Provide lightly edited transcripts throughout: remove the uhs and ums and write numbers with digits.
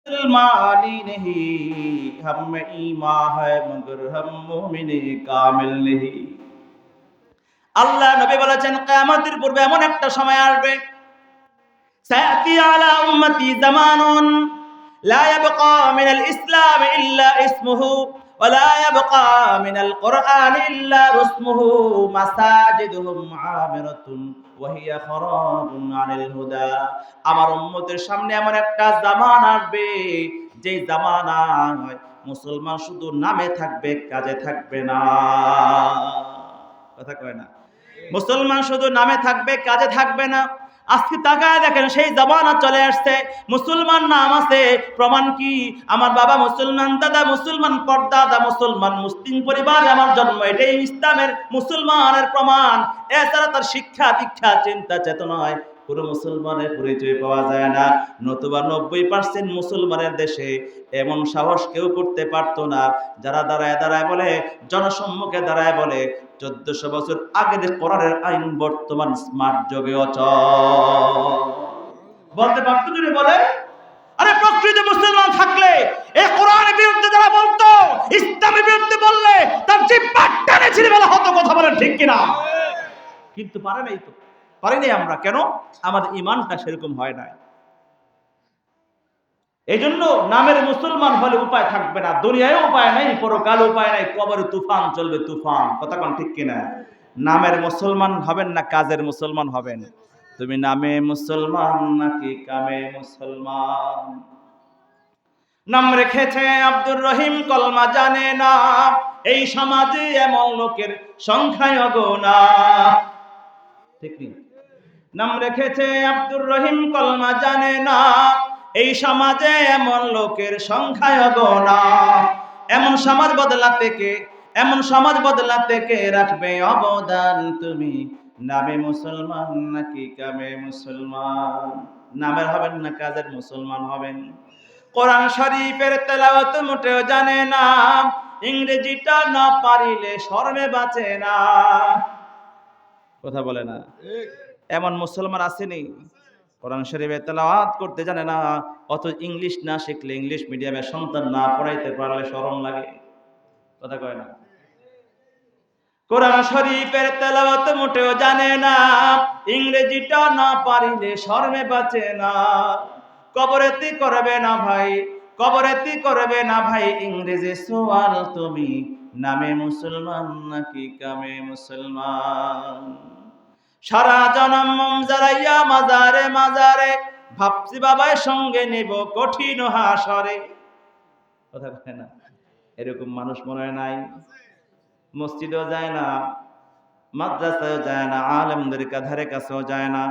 मुसलमानी नहीं, हम में ईमान है मगर हम मोमिन कामिल नहीं। আল্লাহ নবী বলেছেন কিয়ামতের পূর্বে এমন একটা সময় আসবে, সায়াতি আলা উম্মতি জামানুন লা ইয়াবকা মিনাল ইসলাম ইল্লা ইসমুহু ওয়া লা ইয়াবকা মিনাল কুরআন ইল্লা রুসমুহু মাসাজিদুহুম আমিরাতুন ওয়া হিয়া খারাবুন আনিল হুদা। আমার উম্মতের সামনে এমন একটা জামানা আসবে, যে জামানায় মুসলমান শুধু নামে থাকবে, কাজে থাকবে না। কথা কয় না? মুসলমান শুধু নামে থাকবে, কাজে থাকবে না। আজকে তাকায় দেখেন, সেই জামানা চলে আসছে, মুসলমান নাম আছে, প্রমাণ কি? আমার বাবা মুসলমান, দাদা মুসলমান, পর্দাদা মুসলমান, মুসলিম পরিবারে আমার জন্ম, এটাই ইসলামের মুসলমানের প্রমাণ। এছাড়া তার শিক্ষা দীক্ষা চিন্তা চেতনায় পুরো মুসলমানের পরিচয় পাওয়া যায় না। নতুবা 90% মুসলমানের দেশে এমন সাহস কেউ করতে পারতো না, যারা দাঁড়ায় দাঁড়ায় বলে, জনসম্মুখে দাঁড়ায় বলে 1400 বছর আগের কোরআনের আইন বর্তমান স্মার্ট যুগে অচল। বলতে পারতো যদি বলে? আরে প্রকৃত মুসলমান থাকলে এই কোরআনের বিরুদ্ধে যারা বলতো, ইসলামের বিরুদ্ধে বললে তার জিহ্বা টেনে ছিঁড়ে ফেলা হতো। কথা বলেন ঠিক কিনা? কিন্তু পারে নাই তো, পারিনি আমরা। কেন? আমাদের ঈমানটা সেরকম হয় না। এই জন্য নামের মুসলমান হলে উপায় থাকবে না, দুনিয়ায় উপায় নাই, পরকালে উপায় নাই, কবরে তুফান চলবে, তুফান। কথা কোন ঠিক কিনা? নামের মুসলমান হবেন না কাজের মুসলমান হবেন? তুমি নামে মুসলমান নাকি কামে মুসলমান? নাম রেখেছে আব্দুর রহিম, কলমা জানে না, এই সমাজে এমন লোকের সংখ্যায় অগণা। ঠিক নেই? নাম রেখেছে আব্দুর রহিম, কলমা জানে না, এই সমাজে এমন লোকের সংখ্যায় অগণা। এমন সমাজ বদলাতে কে, এমন সমাজ বদলাতে কে রাখবে অবদান? তুমি নামে মুসলমান নাকি কামে মুসলমান? নামের হবেন না কাজের মুসলমান হবেন? কোরআন শরীফের তেলাওয়াত মোটেও জানে না, ইংরেজিটা না পারিলে শরমে বাঁচে না। কথা বলে না? এমন মুসলমান আসেনি, কোরআন শরীফে তেলাওয়াত করতে জানে না, অত ইংলিশ না শিখলে, ইংলিশ মিডিয়ামের সন্তান না পড়াইতে পারলে শরম লাগে। কথা কয় না? কোরআন শরীফের তেলাওয়াত মোটেও জানে না, ইংরেজিটা না পারিলে শরমে বাঁচে না। কবরেতি করবে না ভাই, কবরেতি করবে না ভাই ইংরেজি সওয়াল, তুমি নামে মুসলমান নাকি কামে মুসলমান? সারা জনম মম জড়াইয়া মাজারে মাজারে, ভাবছি বাবাই সঙ্গে নেব কঠিন হাসরে। কথা বলে না? এরকম মানুষ মনে হয় নাই? মসজিদেও যায় না, মাদ্রাসায়ও যায় না, আলেমদের ধারে কাছেও যায় না,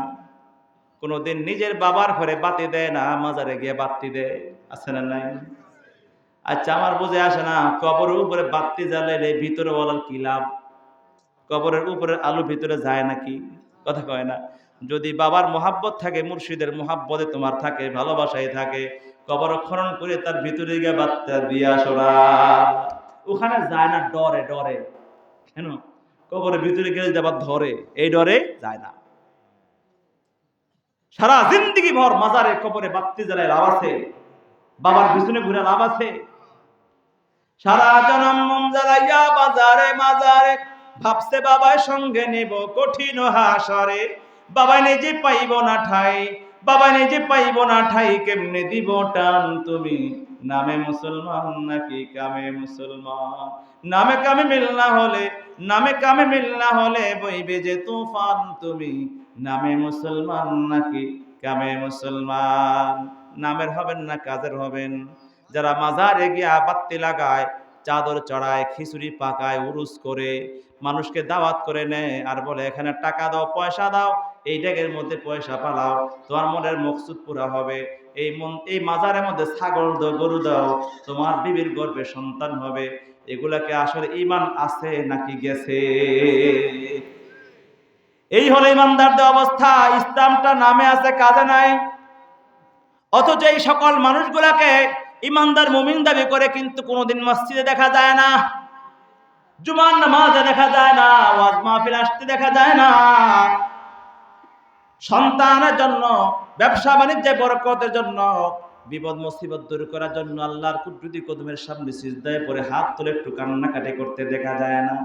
কোনোদিন নিজের বাবার ঘরে বাতি দেয় না, মাজারে গিয়ে বাতি দেয়। আছে না নাই? আচ্ছা, আমার বুঝে আসে না, কবরের উপরে বাতি জ্বালাইলে ভিতরে বলার কি লাভ? কবরের উপরে আলো ভিতরে যায় নাকি? কথা কয় না? যদি বাবার মোহাব্বত থাকে, মুর্শিদের মোহাব্বতে তোমার থাকে, ভালোবাসায় থাকে, কবর খনন করে তার ভিতরে গিয়ে বাচ্চা দিয়ে আসো না। ওখানে যায় না, ডরে ডরে। কেন? কবরের ভিতরে গেলে যাবার ধরে, এই ডরে যায় না। সারা জিন্দেগি ভর মাজারে কবরে বাতি জ্বালায় লাভ আছে? বাবার পিছনে ঘুরে লাভ আছে? সারা জনম মম জ্বালাইয়া বাজারে মাজারে, ভাবছে বাবার সঙ্গে নেব কঠিন হাসরে। বাবা নিজে পাইব না ঠাই, বাবা নিজে পাইব না ঠাই, কেমনে দিব টান? তুমি নামে মুসলমান নাকি কামে মুসলমান? নামে কামে মিল না হলে, নামে কামে মিল না হলে বইবে যে তুফান। তুমি নামে মুসলমান নাকি কামে মুসলমান? নামের হবেন না কাজের হবেন? যারা মাজারে গিয়ে বাত্তি লাগায়, চাদর চড়ায়, খিচুড়ি পাকায়, উরুস করে, মানুষকে দাওয়াত করে নেয়, আর বলে এখানে টাকা দাও, পয়সা দাও, এই ডেগের মধ্যে পয়সা পালাও, তোমার মনের মকসুদ পুরা হবে। এই মাজারের মধ্যে ছাগল দাও, গরু দাও, তোমার বিবির গর্ভে সন্তান হবে। এগুলাকে আসলে ঈমান আছে নাকি গেছে? এই হলো ঈমানদারদের অবস্থা। ইসলামটা নামে আছে, কাজে নাই। অথচ এই সকল মানুষগুলাকে ঈমানদার মুমিন দাবি করে, কিন্তু কোনোদিন মসজিদে দেখা যায় না, জুমার নামাজে দেখা যায় না, ওয়াজ মাহফিল আসতে দেখা যায় না। সন্তানের জন্য, ব্যবসা বাণিজ্যে বরকতের জন্য বিপদ মুসিবত দূর করার জন্য আল্লাহর কুদরতি কদমের সামনে সিজদায় পড়ে হাত তুলে একটু কান্নাকাটি করতে দেখা যায় না?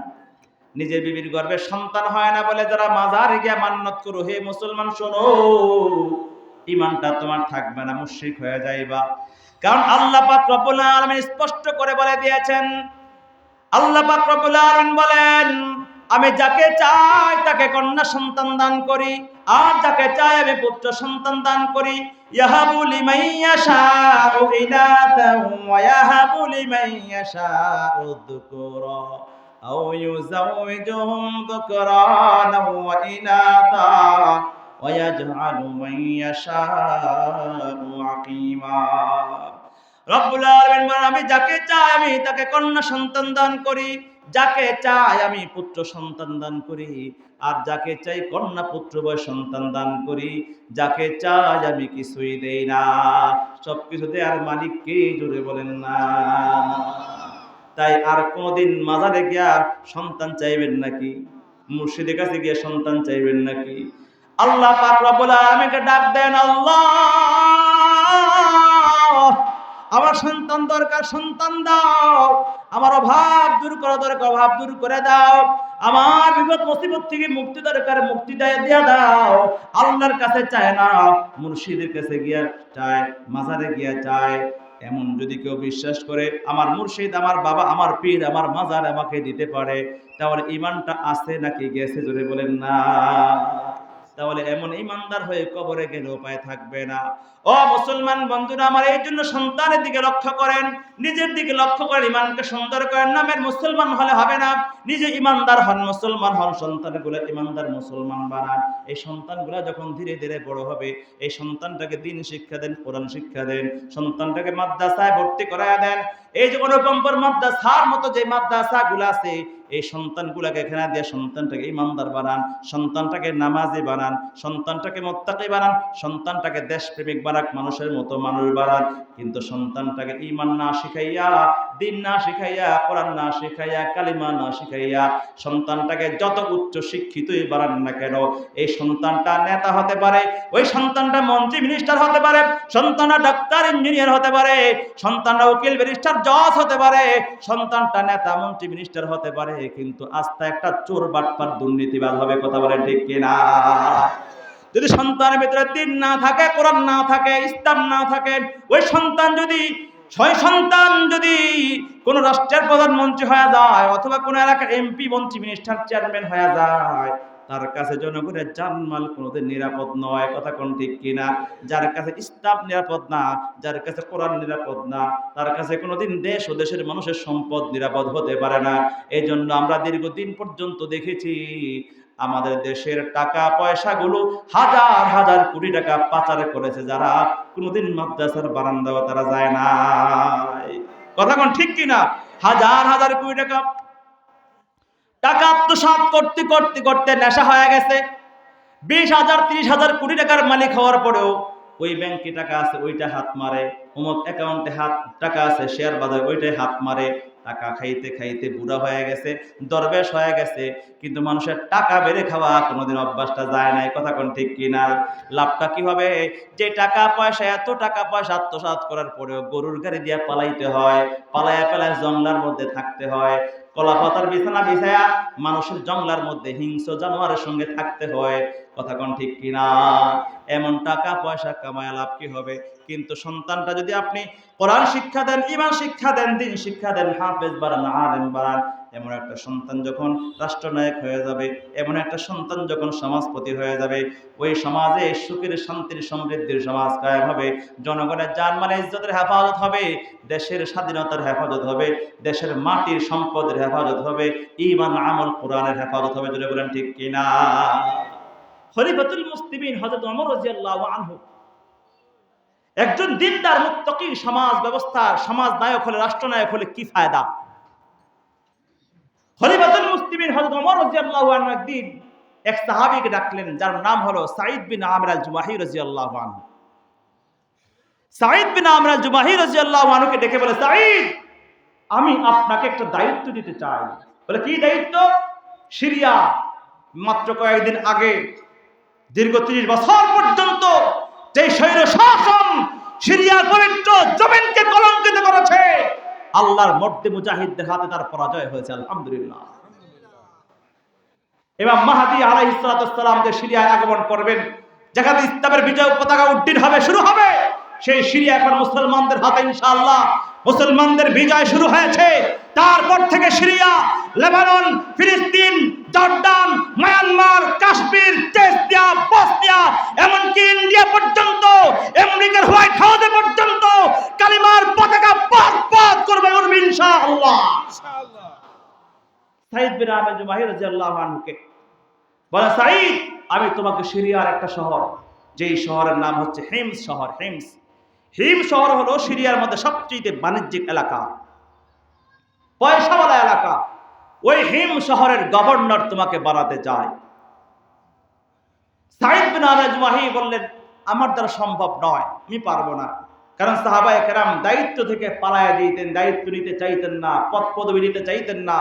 নিজের বিবির গর্ভে সন্তান হয় না বলে যারা মাজারে গিয়ে মান্নত করো, হে মুসলমান শোনো, ঈমানটা তোমার থাকবে না, মুশরিক হয়ে যাইবা। কারণ আল্লাহ পাক রব্বুল আলামিন স্পষ্ট করে বলে দিয়েছেন, আল্লাহ পাক রব্বুল আলামিন বলেন, আমি যাকে চাই তাকে কন্যা সন্তান দান করি, আর যাকে চাই আমি পুত্র সন্তান দান করি। ইয়াহাবু লিমান ইয়াশাউ ইনাতান ওয়া ইয়াহাবু লিমান ইয়াশাউ যুকুরা আও ইউযাওয়িজুহুম যুকরানা ওয়া ইনাতা ওয়া ইয়াজআলু মান ইয়াশাউ আকীমা। রব্বুল আলামিন বলেন, আমি যাকে চাই আমি তাকে কন্যা সন্তান দান করি, যাকে চাই আমি পুত্র সন্তান দান করি, আর যাকে চাই কন্যা পুত্র বয় সন্তান দান করি। যাকে চাই আমি কিছুই দেই না, সবকিছু দেয়ার মালিক কে? জোরে বলেন না। তাই আর কোনদিন মাজারে গিয়া সন্তান চাইবেন নাকি? মুর্শিদের কাছে গিয়ে সন্তান চাইবেন নাকি? আল্লাহ পাক রব্বুল আলামিনকে ডাক দেন, আল্লাহ আমার সন্তান দরকার, সন্তান দাও। আমার অভাব দূর করা দরকার, অভাব দূর করে দাও। আমার বিপদ মুসিবত থেকে মুক্তি দরকার, মুক্তি দিয়া দাও। আল্লাহর কাছে চায় না, মুর্শিদের কাছে গিয়া চায়, মাজারে গিয়া চায়। এমন যদি কেউ বিশ্বাস করে আমার মুর্শিদ, আমার বাবা, আমার পীর, আমার মাজার আমাকে দিতে পারে, তাহলে ঈমানটা আছে নাকি গেছে? জোরে বলেন না। তাহলে এমন ইমানদার হয়ে কবরে গেলে উপায় থাকবে না। ও মুসলমান বন্ধুরা আমার, এই জন্য সন্তানের দিকে লক্ষ্য করেন, নিজের দিকে লক্ষ্য করেন, ইমানকে সুন্দর করেন। নামের মুসলমান হলে হবে না, নিজে ইমানদার হন, মুসলমান হন, সন্তানগুলো ইমানদার মুসলমান বানান। এই সন্তানগুলো যখন ধীরে ধীরে বড় হবে, এই সন্তানটাকে দ্বীন শিক্ষা দেন, কোরআন শিক্ষা দেন, সন্তানটাকে মাদ্রাসায় ভর্তি করায় দেন। এই যে অনুপম্পর মাদ্রাসার মতো যে মাদ্রাসাগুলো আছে, এই সন্তানগুলোকে এখানে দিয়ে সন্তানটাকে ইমানদার বানান, সন্তানটাকে নামাজি বানান, সন্তানটাকে মুত্তাকি বানান, সন্তানটাকে দেশপ্রেমিক বানাক, মানুষের মতো মানুষ বানান। কিন্তু সন্তানটাকে ঈমান না শিখাইয়া, দ্বীন না শিখাইয়া, কোরআন না শিখাইয়া, কালিমা না শিখাইয়া সন্তানটাকে যত উচ্চ শিক্ষিতই বানান না কেন, এই সন্তানটা নেতা হতে পারে, ওই সন্তানটা মন্ত্রী মিনিস্টার হতে পারে, সন্তানটা ডাক্তার ইঞ্জিনিয়ার হতে পারে, সন্তানটা উকিল ব্যারিস্টার জজ হতে পারে, সন্তানটা নেতা মন্ত্রী মিনিস্টার হতে পারে, কিন্তু আস্থা একটা চোর বাটপার দুর্নীতিবাজ হবে। কথা বলেন ঠিক কিনা? যদি সন্তানের ভিতরে দ্বীন না থাকে, কোরআন না থাকে, ইসলাম না থাকে, ওই সন্তান যদি কোন রাষ্ট্রের প্রধানমন্ত্রী হয়ে যায়, অথবা কোন এলাকার এমপি, মন্ত্রী, মিনিস্টার, চেয়ারম্যান হয়ে যায়, তার কাছে জনগণের জানমাল কোনোদিন নিরাপদ নয়। কথা কোন ঠিক কিনা? যার কাছে ইসলাম নিরাপদ না, যার কাছে কোরআন নিরাপদ না, তার কাছে কোনোদিন দেশ ও দেশের মানুষের সম্পদ নিরাপদ হতে পারে না। এই জন্য আমরা দীর্ঘদিন পর্যন্ত দেখেছি আমাদের দেশের টাকা পয়সাগুলো হাজার হাজার কোটি টাকা পাচার করেছে যারা, কোনোদিন মাদ্রাসার বারান্দাও তারা যায় না। কথা কোন ঠিক কিনা? হাজার হাজার কোটি টাকা আত্মসাৎ করতে করতে করতে নেশা হয়ে গেছে। 20,000 30,000 কোটি টাকার মালিক হওয়ার পরেও ওই ব্যাংকে টাকা আছে ওইটা হাত মারে, অমুক অ্যাকাউন্টে টাকা আছে শেয়ার বাজারে ওইটাই হাত মারে। টাকা খাইতে খাইতে বুড়া হয়ে গেছে, দরবেশ হয়ে গেছে, কিন্তু মানুষের টাকা বেড়ে খাওয়া কোনোদিন অভ্যাসটা যায় নাই। কথা কোন ঠিক কিনা? লাভটা কি হবে? যে টাকা পয়সা, এত টাকা পয়সা আত্মসাৎ করার পরেও গরুর গাড়ি দিয়ে পালাইতে হয়, পালায় জঙ্গলার মধ্যে থাকতে হয়, কলা পাতার বিছানা বিছায়া মানুষের জঙ্গলার মধ্যে হিংস্র জানোয়ারের সঙ্গে থাকতে হয়। কথা কোন ঠিক কিনা? এমন টাকা পয়সা কামায় লাভ কি হবে? কিন্তু সন্তানটা যদি আপনি কোরআন শিক্ষা দেন, ঈমান শিক্ষা দেন, দ্বীন শিক্ষা দেন, হাফেজ বানান, আলেম বানান, এমন একটা সন্তান যখন রাষ্ট্রনায়ক হয়ে যাবে, এমন একটা সন্তান যখন সমাজপতি হয়ে যাবে, ওই সমাজে সুখের, শান্তির, সমৃদ্ধির সমাজ কায়েম হবে, জনগণের জানমাল ইজ্জতের হেফাজত হবে, দেশের স্বাধীনতার হেফাজত হবে, দেশের মাটির সম্পদের হেফাজত হবে, ঈমান, আমল, কোরআনের হেফাজত হবে। যদি বলেন ঠিক কিনা? খলিফাতুল মুসলিমিন হযরত ওমর রাদিয়াল্লাহু আনহু একজন দিনদার মুত্তাকি সমাজ ব্যবস্থার সমাজ নায়ক হলে, রাষ্ট্রনায়ক হলে কি ফায়দা? খলিফাতুল মুসলিমিন হযরত ওমর রাদিয়াল্লাহু আনহু একদিন এক সাহাবীকে ডাকলেন, যার নাম হলো সাঈদ বিন আমির আল জুমাহি রাদিয়াল্লাহু আনহু। সাঈদ বিন আমির আল জুমাহি রাদিয়াল্লাহু আনহুকে ডেকে বলে, সাঈদ, আমি আপনাকে একটা দায়িত্ব দিতে চাই। বলে, কি দায়িত্ব? সিরিয়া মাত্র কয়েকদিন আগে দীর্ঘ 30 বছর পর্যন্ত যে স্বৈর শাসন সিরিয়ার পবিত্র জমিনকে কলঙ্কিত করেছে, আল্লাহর মর্দে মুজাহিদদের হাতে তার পরাজয় হয়েছে। আলহামদুলিল্লাহ। ইমাম মাহদী আলাইহিস সালাম যে সিরিয়ায় আগমন করবেন, যেখানে ইসলামের বিজয় পতাকা উড্ডীন হবে, শুরু হবে, সেই সিরিয়া এখন মুসলমানদের হাতে ইনশাআল্লাহ। মুসলমানদের বিজয় শুরু হয়েছে। তারপর থেকে সিরিয়া, লেবানন, ফিলিস্তিন, Jordan, Myanmar, Kashmir, Chechnya, Bosnia, এমনকি ইন্ডিয়া পর্যন্ত, আমেরিকার হোয়াইট হাউসে পর্যন্ত কালিমার পতাকা পাত করবে ইনশাআল্লাহ। সাঈদ বিন আবু জুমাহি রাদিয়াল্লাহু আনহুকে বলে, সাঈদ, আমি তোমাকে সিরিয়ার একটা শহর, যেই শহরের নাম হচ্ছে হিমস শহর। হিমস শহর হলো সিরিয়ার মধ্যে সবচেয়ে বাণিজ্যিক এলাকা, পয়সাওয়ালা এলাকা। ওই হিম শহরের গভর্নর তোমাকে বানাতে চায়। সাঈদ বিন আবু জুমাহি বললেন, আমার দ্বারা সম্ভব নয়, আমি পারবো না। কারণ সাহাবায়ে কেরাম দায়িত্ব থেকে পালায় দিতেন, দায়িত্ব নিতে চাইতেন না, পদ পদবি নিতে চাইতেন না।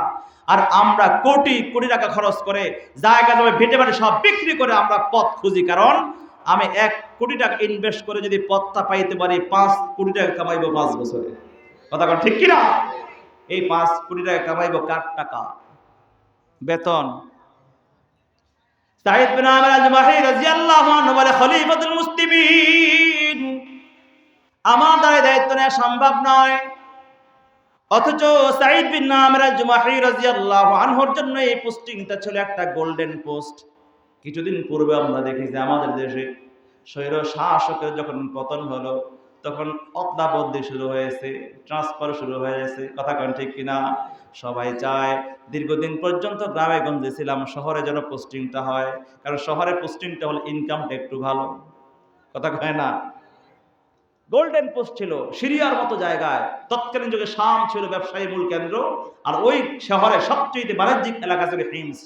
আর আমরা কোটি কোটি টাকা খরচ করে, জায়গা জমি ভিটে বাড়ি সব বিক্রি করে আমরা পদ খুঁজি। কারণ আমি 1 কোটি টাকা ইনভেস্ট করে যদি পদটা পাইতে পারি, 5 কোটি টাকা কামাইবো 5 বছরে। কথা কন ঠিক কিনা? এই 5 কোটি টাকা কামাইবো কার টাকা? বেতন। সাঈদ বিন আবু জুমাহি রাদিয়াল্লাহু আনহু বলে, খলিফাতুল মুসলিমিন, আমার দ্বারা দায়িত্ব নেওয়া সম্ভব নয়। অথচ সাঈদ বিন আবু জুমাহি রাদিয়াল্লাহু আনহুর জন্য এই পোস্টিংটা ছিল একটা গোল্ডেন পোস্ট। কিছুদিন পূর্বে আমরা দেখেছি আমাদের দেশে স্বৈর শাসকের যখন পতন হলো, তখন অদলা-বদলি শুরু হয়েছে, ট্রান্সফার শুরু হয়েছে। কথা কন ঠিক কিনা? সবাই চায় দীর্ঘদিন পর্যন্ত গ্রামে গঞ্জে ছিলাম, শহরে যেন পোস্টিংটা হয়, কারণ শহরে পোস্টিংটা হলে ইনকামটা একটু ভালো। কথা কয় না? গোল্ডেন পোস্ট ছিল সিরিয়ার মতো জায়গায়। তৎকালীন যুগে শাম ছিল ব্যবসায়ী মূল কেন্দ্র, আর ওই শহরে সবচেয়ে বাণিজ্যিক এলাকা ছিল হিমস।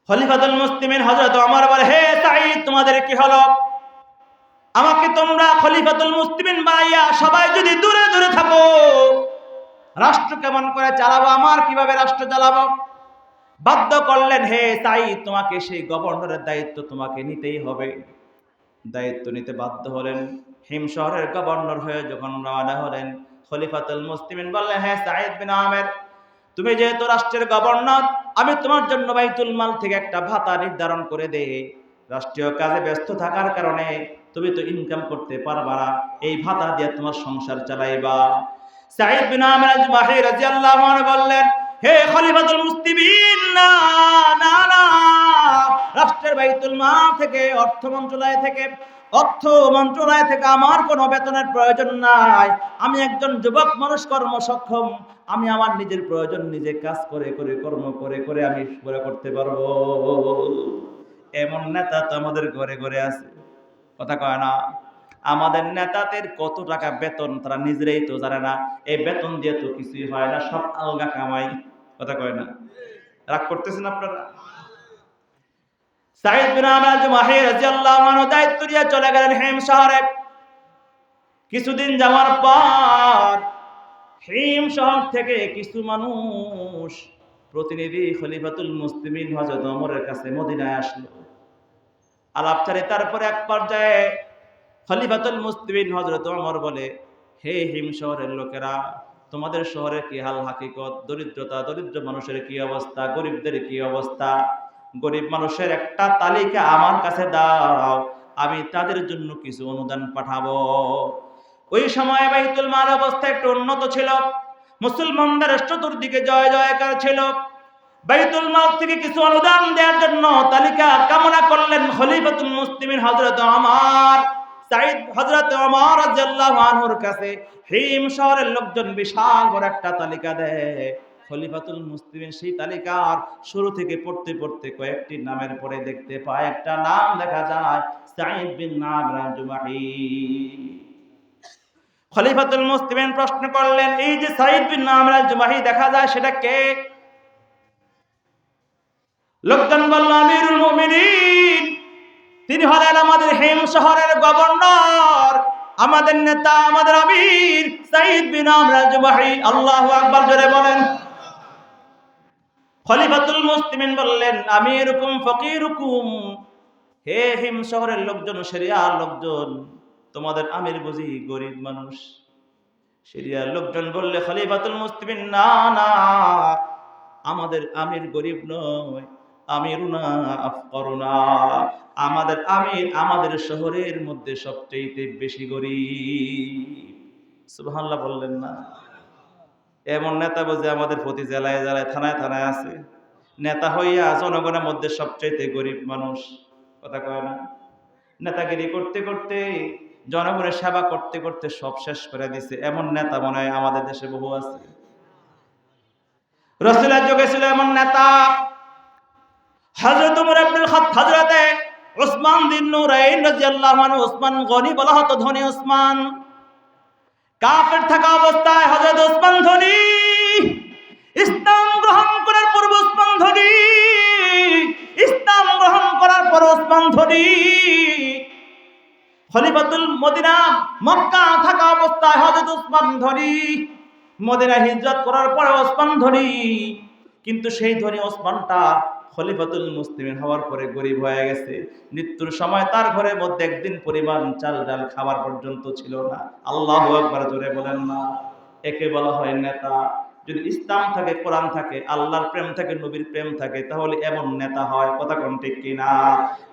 খলিফাতুল মুসলিমিন হযরত ওমর বলে, হে সাঈদ, তোমাদের কি হলো? আমাকে তোমরা খলিফাতুল মুসলিমিন বানাইয়া সবাই যদি দূরে দূরে থাকো, রাষ্ট্র কেমন করে চালাবো? আমার কিভাবে রাষ্ট্র চালাবো? বাধ্য করলেন, হে সাঈদ, তোমাকে সেই গভর্নরের দায়িত্ব তোমাকে নিতেই হবে। দায়িত্ব নিতে বাধ্য হলেন। হিম শহরের গভর্নর হয়ে যখন রওনা হলেন, খলিফাতুল মুসলিমিন বললেন, হে সাঈদ বিন আমের, তুমি যেহেতু রাষ্ট্রের গভর্নর, আমি তোমার জন্য বাইতুল মাল থেকে একটা ভাতা নির্ধারণ করে দেই। রাষ্ট্রীয় কাজে ব্যস্ত থাকার কারণে তুমি তো ইনকাম করতে পারবা না, এই ভাতা দিয়ে তোমার সংসার চালাইবা। সাঈদ বিন আমের জুমাহি রাদিয়াল্লাহু আনহু বললেন, হে খলিফাতুল মুসলিমিন, না না না, রাষ্ট্রের বাইতুল মাল থেকে, অর্থ মন্ত্রণালয় থেকে আমার কোনো বেতনের প্রয়োজন নাই। আমি একজন যুবক মানুষ, কর্মসক্ষম, আমি আমার নিজের প্রয়োজন নিজে কাজ করে কর্ম করে আমি পুরো করতে পারবো। এমন নেতা তো আমাদের ঘরে ঘরে আছে। কথা কয় না? আমাদের নেতাদের কত টাকা বেতন তারা নিজেরাই তো জানে না। এই বেতন দিয়ে তো কিছুই হয় না, সব আলগা কামাই। কথা কয় না? রাগ করতেছেন আপনারা? সাঈদ বিন আবু জুমাহি রাদিয়াল্লাহু আনহু দায়িত্ব নিয়ে চলে গেলেন হিম শহরে। কিছুদিন যাওয়ার পর হিম শহর থেকে কিছু মানুষ, প্রতিনিধি খলিফাতুল মুসলিমিন হযরত ওমরের কাছে মদিনায় আসলো। আলাপচারে তারপরে এক পর্যায়ে খলিফাতুল মুসলিমিন হযরত ওমর বলে, হে হিম শহরের লোকেরা, তোমাদের শহরে কি হাল হাকিকত? দরিদ্র মানুষের কি অবস্থা? গরিবদের কি অবস্থা? গরিব মানুষের একটা তালিকা আমার কাছে দাও, আমি তাদের জন্য কিছু অনুদান পাঠাবো। ওই সময় বাইতুল মাল অবস্থা একটু উন্নত ছিল, মুসলমানদের চতুর্দিকে জয় জয়কার ছিল। বাইতুল মাল থেকে কিছু অনুদান দেওয়ার জন্য তালিকা কামনা করলেন খলিফাতুল মুসলিমিন হযরত ওমর। হযরত ওমর রাদিয়াল্লাহু আনহুর কাছে হিম শহরের লোকজন বিশাল বড় একটা তালিকা দেয়। খলিফাতুল মুসলিমিন সেই তালিকার শুরু থেকে পড়তে কয়েকটি নামের পরে দেখতে পায় একটা নাম দেখা যায়, সাঈদ বিন আবু জুমাহি। খলিফাতুল মুসলিমিন প্রশ্ন করলেন, এই যে সাঈদ বিন আবু জুমাহি দেখা যায়, সেটা কে? লোকজন বলল, আমিরুল মুমিনিন, তিনি হলেন আমাদের হিম শহরের গভর্নর, আমাদের নেতা, আমাদের আমির সাঈদ বিন আবু জুমাহি। আল্লাহু আকবার জোরে বলেন। খলিফাতুল মুসলিমিন বললেন, আমিরুকুম ফকিরুকুম, হে হিম শহরের লোকজন, সিরিয়ার লোকজন, তোমাদের আমির বুঝি গরিব মানুষ। সিরিয়ার লোকজন বললে, খলিফাতুল মুসলিমিন, না না, আমাদের আমির গরিব নয়, আমিরুনা আফকরুনা, আমাদের আমির আমাদের শহরের মধ্যে সবচেয়ে বেশি গরিব। সুবহানাল্লাহ বললেন না? এমন নেতা বুঝে আমাদের প্রতি জেলায় জেলায় থানায় থানায় আছে, নেতা হইয়া জনগণের মধ্যে সবচেয়ে গরিব মানুষ। কথা কয় না? নেতাগিরি করতে করতে, জনগণের সেবা করতে করতে সব শেষ করে দিছে। এমন নেতা মনে হয় আমাদের দেশে বহু আছে। রাসূলের যুগে ছিল এমন নেতা, হযরত ওমর ইবনে খাত্তাব, হযরতে উসমান বিন নুরাইন রাদিয়াল্লাহু আনহু, উসমান গনি বলা হতো, ধনী উসমান। কাফের থাকা অবস্থায় হযরত উসমান ধনী, ইসলাম গ্রহণ করার পর উসমান ধনী, ইসলাম গ্রহণ করার পর উসমান ধনী। খলিফাতুল মদিনা, মক্কা থাকা অবস্থায় হযরত উসমান ধনী, মদিনা হিজরত করার পরে ওসমান ধনী। কিন্তু সেই ধনী ওসমানটা খলিফাতুল মুসলিমিন হওয়ার পরে গরিব হয়ে গেছে। মৃত্যুর সময় তার ঘরের মধ্যে একদিন পরিমাণ চাল ডাল খাবার পর্যন্ত ছিল না। আল্লাহু আকবার, জোরে বলেন না? একে বলা হয় নেতা। যদি ইসলাম থাকে, কোরআন থাকে, আল্লাহর প্রেম থাকে, নবীর প্রেম থাকে, তাহলে এমন নেতা হয়। কথা কোন ঠিক কিনা?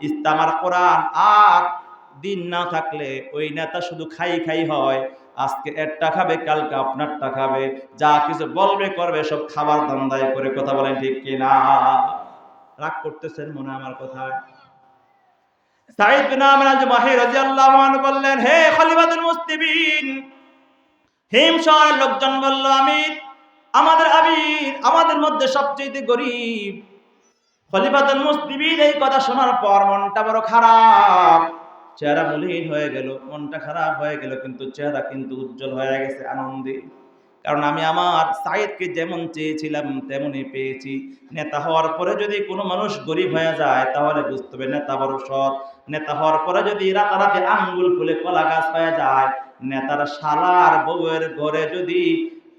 ইসলাম আর কোরআন আর দিন না থাকলে ওই নেতা শুধু খাই খাই হয়। আজকে একটা খাবে, কালকে আপনারটা খাবে, যা কিছু বলবে করবে সব খাবার ধান্দায় করে। কথা বলেন ঠিক কিনা? রাগ করতেছেন মনে আমার কথা? সাঈদ বিন আমর আল-জুমাহি রাদিয়াল্লাহু আনহু বললেন, হে খলিফাতুল মুসলিমিন। হিম শহরের লোকজন বলল, আমির, আমাদের আমির আমাদের মধ্যে সবচেয়ে গরিব। খলিফাতুল মুসলিমিন এই কথা শোনার পর মনটা বড় খারাপ, চেহারা মলিন হয়ে গেল, মনটা খারাপ হয়ে গেল, কিন্তু চেহারা কিন্তু উজ্জ্বল হয়ে গেছে আনন্দে। কারণ আমি আমার সাঈদকে যেমন চেয়েছিলাম তেমনই পেয়েছি। নেতা হওয়ার পরে যদি কোনো মানুষ গরিব হয়ে যায় তাহলে বুঝতে হবে নেতা বড় সৎ। নেতা হওয়ার পরে যদি রাতারাতি আঙ্গুল ফুলে কলা গাছ হয়ে যায়, নেতার শালার বউয়ের ঘরে যদি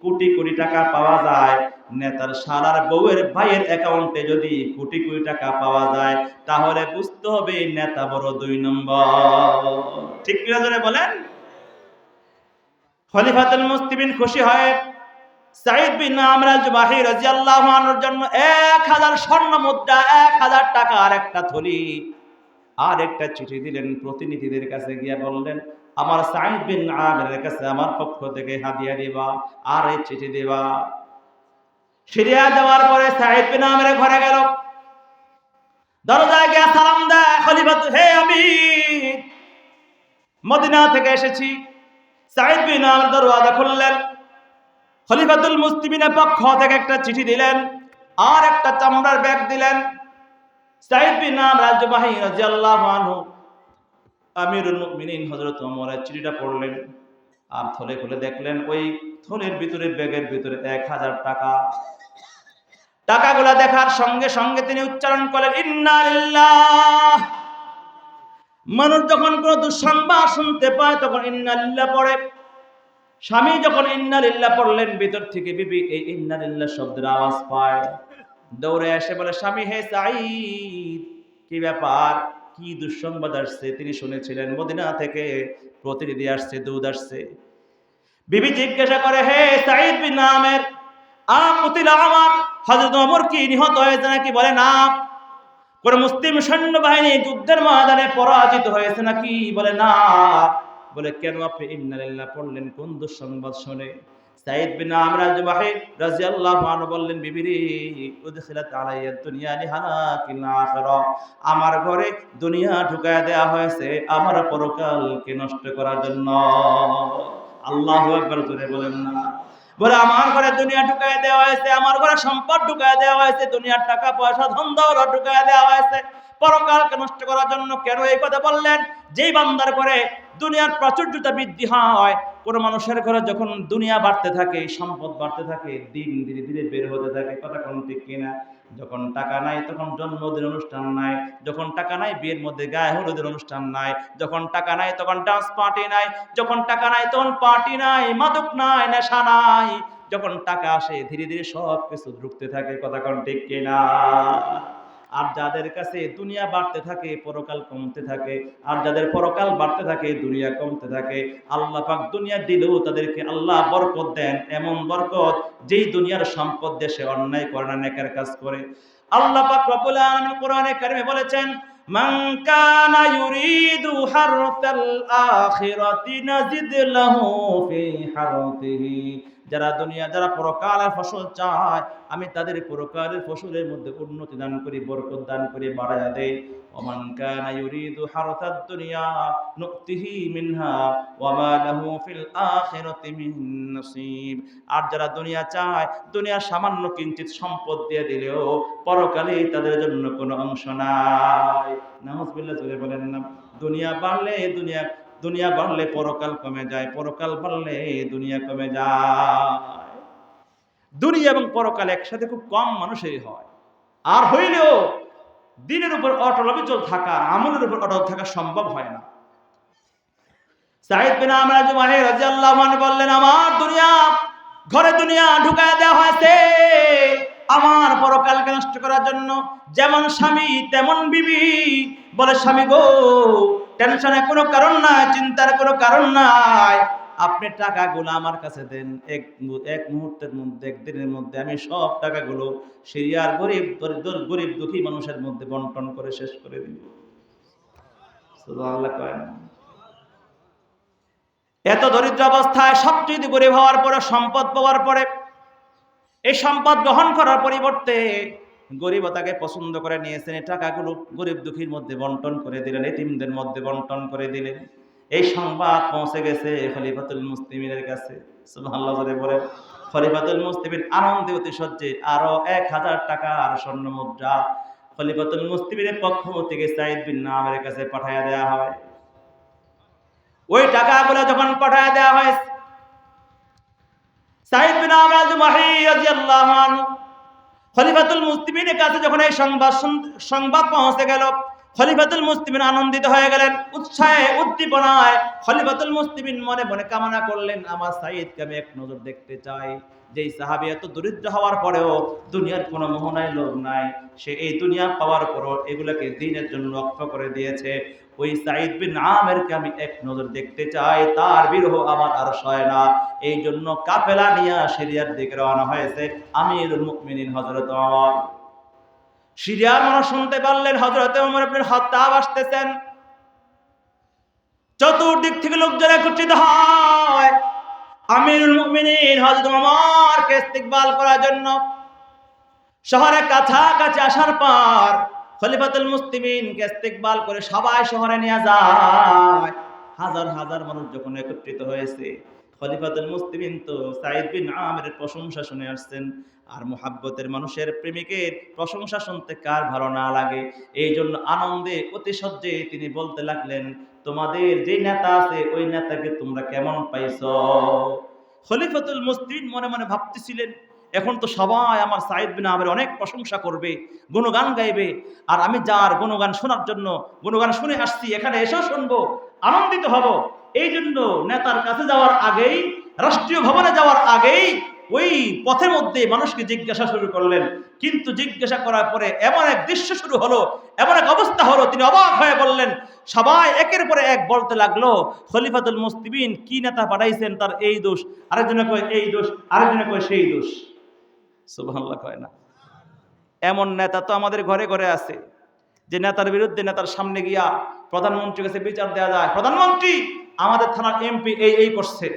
কোটি কোটি টাকা পাওয়া যায়, নেতার শালার বউয়ের ভাইয়ের অ্যাকাউন্টে যদি কোটি কোটি টাকা পাওয়া যায়, তাহলে বুঝতে হবে নেতা বড় ২ নম্বর। ঠিক কি না বলেন? খলিফাতুল মুসলিমিন খুশি হয় সাঈদ বিন আমর আল-জুমাহি রাদিয়াল্লাহু আনহুর জন্য ১,০০০ স্বর্ণ মুদ্রা, ১,০০০ টাকার একটা থলি আর একটা চিঠি দিলেন। প্রতিনিধিদের কাছে গিয়ে বললেন, আমার সাঈদ বিন আমিরের কাছে আমার পক্ষ থেকে হাদিয়া দিবা আর এই চিঠি দিবা। সিরিয়া যাওয়ার পরে সাঈদ বিন আমিরের ঘরে গেল, দরজায় গিয়ে সালাম দেয়, খলিফাতুল, হে আমির, মদিনা থেকে এসেছি। সাঈদ বিন আমর দরওয়াজা খুললেন, খলিফাতুল মুসলিমিনের পক্ষ থেকে একটা চিঠি দিলেন আর একটা চামড়ার ব্যাগ দিলেন। সাঈদ বিন আমর আল-জুমাহি রাদিয়াল্লাহু আনহু আমিরুল মুমিনিন হযরত ওমরের চিঠিটা পড়লেন আর থলে খুলে দেখলেন ওই থলের ভিতরে, ব্যাগের ভিতরে ১,০০০ টাকা। টাকাগুলা দেখার সঙ্গে সঙ্গে তিনি উচ্চারণ করলেন, ইন্না লিল্লাহ। মানুষ যখন কোনো দুঃসংবাদ শুনতে পায় তখন ইন্না লিল্লাহ পড়ে। স্বামী যখন ইন্না লিল্লাহ পড়লেন, ভিতর থেকে বিবি এই ইন্না লিল্লাহ শব্দের আওয়াজ পায়। দৌড়ে এসে বলে, স্বামী, হে সাঈদ, কি ব্যাপার, কি দুঃসংবাদ আসছে? তিনি শুনেছিলেন মদিনা থেকে প্রতিনিধি আসছে, দুধ আসছে। বিবি জিজ্ঞাসা করে, হে সাঈদ বিন আমের, কুতিলা আমার, হযরত ওমর কি নিহত হয়েছে নাকি? বলে, না। কোন মুসলিম সৈন্যবাহিনী যুদ্ধের ময়দানে পরাজিত হয়েছে নাকি? বলে, না। বলে, কেন আপনি ইন্না লিল্লাহ পড়লেন? কোন দুঃসংবাদ শুনে? সাঈদ বিন আমর আল-জুমাহি রাদিয়াল্লাহু আনহু বললেন, বিবিরে, উদখিলাত আলাইয়া দুনিয়া লিহালাকিল আখিরা, আমার ঘরে দুনিয়া ঢুকায়া দেয়া হয়েছে আমার পরকালকে নষ্ট করার জন্য। আল্লাহু আকবার, জোরে বলেন না? বলে, আমার ঘরে দুনিয়া ঢুকায় দেওয়া হয়েছে, আমার ঘরে সম্পদ ঢুকায় দেওয়া হয়েছে, দুনিয়ার টাকা পয়সা ধন দৌলত ঢুকায় দেওয়া হয়েছে পরকালকে নষ্ট করার জন্য। কেন এই কথা বললেন? যেই বান্দার করে দুনিয়ার প্রাচুর্যতা বৃদ্ধি হয়, কোন মানুষের ঘরে যখন দুনিয়া বাড়তে থাকে, সম্পদ বাড়তে থাকে, দিন ধীরে ধীরে বের হতে থাকে। কথা কোন ঠিক কিনা? যখন টাকা নাই তখন জন্মদিন অনুষ্ঠান নাই, যখন টাকা নাই বিয়ের মধ্যে গায়ে হলুদের অনুষ্ঠান নাই, যখন টাকা নাই তখন ডান্স পার্টি নাই, যখন টাকা নাই তখন পার্টি নাই, মাদক নাই, নেশা নাই। যখন টাকা আসে ধীরে ধীরে সব কিছু ঢুকতে থাকে। কথা কোন ঠিক কিনা? আর যাদের কাছে দুনিয়া বাড়তে থাকে পরকাল কমতে থাকে, আর যাদের পরকাল বাড়তে থাকে দুনিয়া কমতে থাকে, আল্লাহ পাক দুনিয়া দিলেও তাদেরকে আল্লাহ বরকত দেন, এমন বরকত যেই দুনিয়ার সম্পদ দেশে অন্যায় করে না, নেকের কাজ করে। আল্লাহ পাক রব্বুল আলামিন কোরআনে কারিমে বলেছেন, মান কানা ইউরিদু হারসাল আখিরাতি নাজিদ লাহু ফি হারতিহি, যারা পরকালের ফসল চায় আমি তাদের পরকালের ফসলের মধ্যে উন্নতি দান করি, বরকত দান করি, বাড়ায়া দেই। ওমান কানা ইউরিদু হারসাদ দুনিয়া নুতিহি মিনহা ওয়া মা লাহু ফিল আখিরাতি মিন নসিব, আর যারা দুনিয়া চায় দুনিয়ার সামান্য কিঞ্চিত সম্পদ দিয়ে দিলেও পরকালে তাদের জন্য কোনো অংশ নাই। নাউজুবিল্লাহ, জোরে বলেন না। দুনিয়া বাড়লে পরকাল কমে যায়, পরকাল বাড়লে দুনিয়া কমে যায়। দুনিয়া এবং পরকাল একসাথে খুব কম মানুষেরই হয়, আর হইলেও দিনের উপর অটল অবিচল থাকা, আমলের উপর অটল থাকা সম্ভব হয় না। সাঈদ বিন আমর আল-জুমাহি রাদিয়াল্লাহু আনহু বললেন, আমার ঘরে দুনিয়া ঢুকায় দেওয়া হয়েছে আমার পরকালকে নষ্ট করার জন্য। যেমন স্বামী তেমন বিবি। বলে, স্বামী গো, টেনশনের কোনো কারণ নাই, চিন্তার কোনো কারণ নাই, আপনি টাকাগুলো আমার কাছে দেন, এক মুহূর্তের মধ্যে, একদিনের মধ্যে আমি সব টাকাগুলো সিরিয়ার গরিব দুঃখী মানুষের মধ্যে বন্টন করে শেষ করে দিব। সুবহানাল্লাহ কয় না? এত দরিদ্র অবস্থায় সবচেয়ে গরিব হওয়ার পরে, সম্পদ পাওয়ার পরে, এই সম্পদ গ্রহণ করার পরিবর্তে গরিবতাকে পছন্দ করে নিয়েছেন, এই টাকাগুলো গরিব দুঃখীর মধ্যে বন্টন করে দিলেন, এতিমদের মধ্যে বন্টন করে দিলেন। এই সংবাদ পৌঁছে গেছে খলিফাতুল মুসলিমিনের কাছে। সুবহানাল্লাহ বলে, খলিফাতুল মুসলিমিন আনন্দে অতিশয্যে আরো 1000 টাকা আর স্বর্ণ মুদ্রা খলিফাতুল মুসলিমিনের পক্ষ থেকে সাঈদ বিন আমরের কাছে পাঠায়া দেওয়া হয়। ওই টাকাগুলো যখন পাঠায়া দেওয়া হয়, সাঈদ বিন আমর আল-জুমাহি রাদিয়াল্লাহু আনহু খলিফাতুল মুসলিমিনের কাছে যখন এই সংবাদ পৌঁছে গেল, খলিফাতুল মুসলিমিন আনন্দিত হয়ে গেলেন, উৎসাহে উদ্দীপনায় খলিফাতুল মুসলিমিন মনে মনে কামনা করলেন, আমার সাঈদকে আমি এক নজর দেখতে চাই। যেই সাহাবী এত দরিদ্র হওয়ার পরেও দুনিয়ার কোনো মোহ নাই, লোভ নাই, সে এই দুনিয়া পাওয়ার পরও এগুলোকে দ্বীনের জন্য রক্ষা করে দিয়েছে। ওই সাঈদ বিন আমেরকে আমি এক নজর দেখতে চাই, তার বিরহ আমার আর সয় না। এই জন্য কাফেলা নিয়ে সিরিয়ার দিকে রওনা হয়েছে আমিরুল মুমিনিন হযরত ওমর। সিরিয়ার মানুষ শুনতে পারলেন হযরত ওমর ইবনে খাত্তাব আসতেছেন। চতুর্দিক থেকে লোকজন একত্রিত হয় আমিরুল মুমিনিন হযরত ওমরকে ইস্তিকবাল করার জন্য। শহরের কাছাকাছি আসার পর খলিফাতুল মুসলিমিনকে ইস্তিকবাল করে সবাই শহরে নিয়ে যায়। হাজার হাজার মানুষ যখন একত্রিত হয়েছে, খলিফাতুল মুসলিমিন তো সাঈদ বিন আমেরের প্রশংসা শুনে আসছেন, আর মুহাব্বতের মানুষের প্রেমিকের প্রশংসা শুনতে কার ভালো না লাগে। এই জন্য আনন্দে অতিশয্যে তিনি বলতে লাগলেন, তোমাদের যে নেতা আছে ওই নেতাকে তোমরা কেমন পাইছো? খলিফাতুল মুসলিমিন মনে মনে ভাবতেছিলেন, এখন তো সবাই আমার সাঈদ বিন আমের অনেক প্রশংসা করবে, গুণগান গাইবে, আর আমি যার গুণগান শোনার জন্য গুণগান শুনে আসছি, এখানে এসেও শুনবো, আনন্দিত হব। এই জন্য নেতার কাছে যাওয়ার আগেই, রাষ্ট্রীয় ভবনে যাওয়ার আগেই ওই পথের মধ্যে মানুষকে জিজ্ঞাসা শুরু করলেন। কিন্তু জিজ্ঞাসা করার পরে এমন এক দৃশ্য শুরু হলো, এমন এক অবস্থা হলো, তিনি অবাক হয়ে বললেন। সবাই একের পরে এক বলতে লাগলো, খলিফাতুল মুসলিমিন কি নেতা পাঠাইছেন, তার এই দোষ, আরেকজনে কয় এই দোষ, আরেকজনে কয় সেই দোষ। সুবহানাল্লাহ কয় না? এমন নেতা তো আমাদের ঘরে ঘরে আছে, যে নেতার বিরুদ্ধে নেতার সামনে গিয়া প্রধানমন্ত্রীর কাছে বিচার দেওয়া যায়, প্রধানমন্ত্রী আমাদের থানার এমপি এই করছে।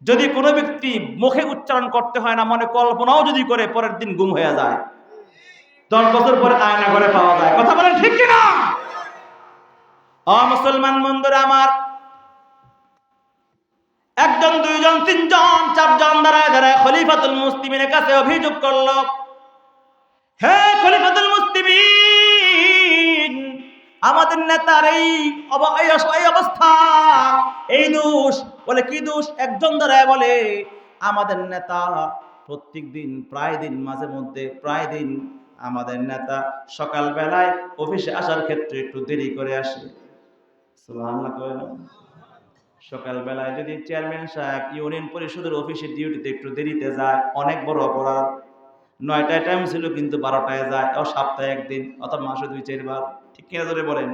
যদি কোনো ব্যক্তি মুখে উচ্চারণ করতে হয় না, মনে কল্পনাও যদি করে, পরের দিন গুম হয়ে যায়, 10 বছর পরে আয়না ঘরে পাওয়া যায়। কথা বলেন ঠিক কিনা? মুসলমান বন্ধুরা আমার, একজন, দুইজন, তিনজন, চারজন দাঁড়ায় দাঁড়ায় খলিফাতুল মুসলিমিনের কাছে অভিযোগ করলো, হে খলিফাতুল মুসলিমিন, আমাদের নেতার এই অবস্থা, এই দোষ। বলে, কি দোষ? একজন দাঁড়ায় বলে, আমাদের নেতা প্রত্যেক দিন, প্রায় দিন, মাঝে মধ্যে প্রায় দিন আমাদের নেতা সকাল বেলায় অফিসে আসার ক্ষেত্রে একটু দেরি করে আসে। সুবহানাল্লাহ কয় না? সকাল বেলায় যদি চেয়ারম্যান সাহেব ইউনিয়ন পরিষদের অফিসে ডিউটিতে একটু দেরিতে যায়, অনেক বড় অপরাধ। 9টায় টাইম ছিল কিন্তু 12টায় যায়, ও সপ্তাহে একদিন অথবা মাসে 2-4 বার, ঠিক কিনা জোরে বলেন।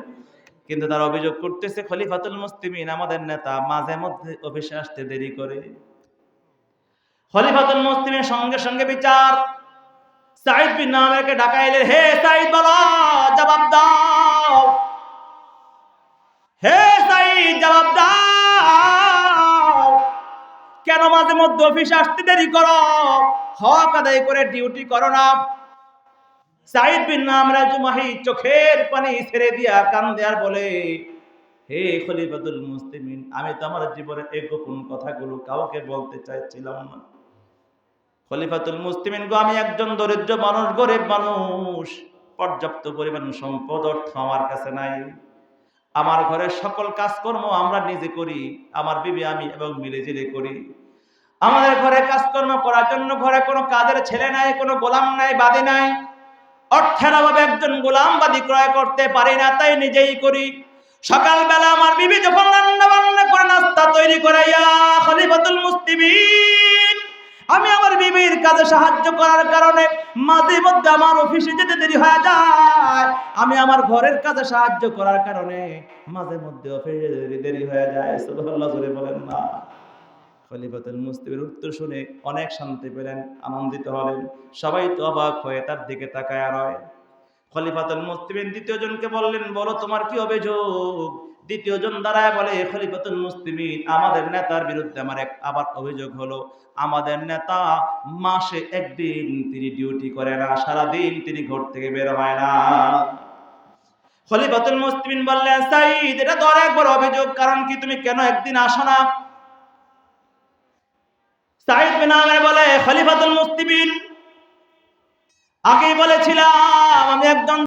কিন্তু তারা অভিযোগ করতেছে খলিফাতুল মুসলিমিন আমাদের নেতা মাঝে মধ্যে অফিসে আসতে দেরি করে। খলিফাতুল মুসলিমের সঙ্গে সঙ্গে বিচার। সাঈদ বিন আমেরকে ডাকাইলেন, হে সাঈদ বলো, জবাব দাও, হে সাঈদ জবাব দাও, কেন মাঝে মধ্যে অফিসে আসতে দেরি করো, হক আদায় করে ডিউটি করো না? সাঈদ বিন আমর জুমাহি চোখের পানি ছেড়ে দিয়া কান্দে আর বলে, হে খলিফাতুল মুসলিমিন, আমি তো আমার জীবনের এই গোপন কথাগুলো কাউকে বলতে চাইছিলাম না। খলিফাতুল মুসলিমিন গো, আমি একজন দরিদ্র মানুষ, গরিব মানুষ, পর্যাপ্ত পরিমাণ সম্পদ অর্থ আমার কাছে নাই। আমার ঘরের সকল কাজকর্ম আমরা নিজে করি, আমার বিবি আমি এবং মিলেঝিলে করি। আমাদের ঘরে কাজকর্ম করার জন্য ঘরে কোনো কাজের ছেলে নাই, কোনো গোলাম নাই, বাদী নাই। অর্থের অভাবে একজন গোলাম বাদী ক্রয় করতে পারি না, তাই নিজেই করি। সকালবেলা আমার বিবি যখন রান্না বান্না করে নাস্তা তৈরি করে, ইয়া খলিফাতুল মুসলিমিন, আমি আমার বিবির কাজে সাহায্য করার কারণে মাঝে মধ্যে আমার অফিসে যেতে দেরি হয়ে যায়। আমি আমার ঘরের কাজে সাহায্য করার কারণে মাঝে মধ্যে অফিসে দেরি হয়ে যায়। সুবহানাল্লাহ, জোরে বলেন না। খলিফাতুল মুসলিমের উত্তর শুনে অনেক শান্তি পেলেন, আনন্দিত হলেন। সবাই তো অবাক হয়ে তার দিকে তাকায় রয়। খলিফাতুল মুসলিমিন দ্বিতীয় জনকে বললেন, বলো তোমার কি অভিযোগ? দ্বিতীয় জন দাঁড়ায় বলে, খলিফাতুল মুসলিমিন, আমাদের নেতার বিরুদ্ধে আমার আবার অভিযোগ হলো। আমাদের নেতা মাসে একদিন তিনি ডিউটি করে না, সারাদিন তিনি ঘর থেকে বের হয় না। খলিফাতুল মুসলিমিন বললেন, সাঈদ, এটা তো অনেক বড় অভিযোগ, কারণ কি, তুমি কেন একদিন আসো না? সাঈদ বিন আমর বলে, খলিফাতুল মুসলিমিন, আগেই বলেছিলাম আমি একজন